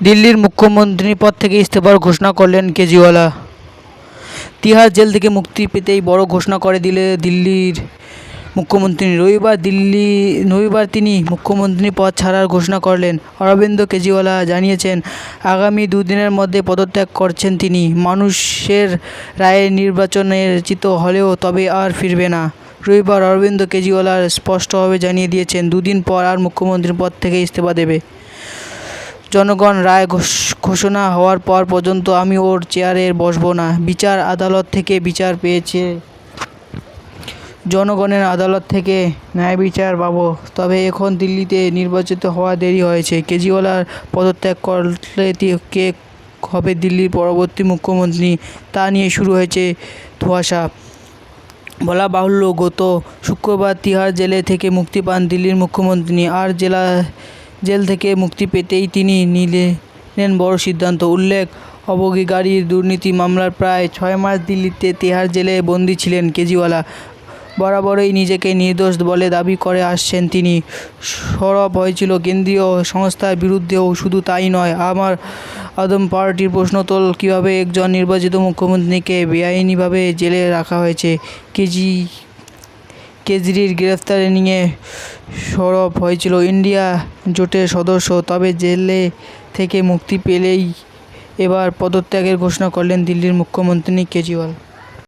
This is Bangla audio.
দিল্লির মুখ্যমন্ত্রী পদ থেকে ইস্তফার ঘোষণা করলেন কেজরিওয়াল। তিহার জেল থেকে মুক্তি পেতেই বড় ঘোষণা করে দিল্লির মুখ্যমন্ত্রী। রবিবার তিনি মুখ্যমন্ত্রী পদ ছাড়ার ঘোষণা করলেন। অরবিন্দ কেজরিওয়াল জানিয়েছেন, আগামী দুদিনের মধ্যে পদত্যাগ করছেন তিনি। মানুষের রায়ে নির্বাচিত হলেও তবে আর ফিরবে না। রবিবার অরবিন্দ কেজরিওয়াল স্পষ্টভাবে জানিয়ে দিয়েছেন, দুদিন পর আর মুখ্যমন্ত্রী পদ থেকে ইস্তফা দেবে। জনগণ রায় ঘোষণা হওয়ার পর পর্যন্ত আমি ওর চেয়ারে বসব না। বিচার আদালত থেকে বিচার পেয়েছে, জনগণের আদালত থেকে ন্যায় বিচার পাবো। তবে এখন দিল্লিতে নির্বাচিত হওয়া দেরি হয়েছে। কেজরিওয়াল পদত্যাগ করলে কে হবে দিল্লির পরবর্তী মুখ্যমন্ত্রী, তা নিয়ে শুরু হয়েছে ধোঁয়াশা। বলা বাহুল্য, গত শুক্রবার তিহার জেলে থেকে মুক্তি পান দিল্লির মুখ্যমন্ত্রী। আর জেল থেকে মুক্তি পেতেই তিনি নিলেন বড় সিদ্ধান্ত। উল্লেখ, অবৈধ দুর্নীতি মামলার প্রায় 6 মাস দিল্লিতে তিহার জেলে বন্দী ছিলেন কেজরিওয়াল। বরাবরই নিজেকে নির্দোষ বলে দাবি করে আসছেন তিনি। সরব হয়েছিল কেন্দ্রীয় সংস্থার বিরুদ্ধেও। শুধু তাই নয়, আম আদমি পার্টির প্রশ্ন তোলে, কীভাবে একজন নির্বাচিত মুখ্যমন্ত্রীকে বেআইনিভাবে জেলে রাখা হয়েছে। কেজরির গ্রেফতারি নিয়ে সরব হয়েছিল ইন্ডিয়া জোটের সদস্য। তবে জেল থেকে মুক্তি পেলেই এবার পদত্যাগের ঘোষণা করলেন দিল্লির মুখ্যমন্ত্রী কেজরিওয়াল।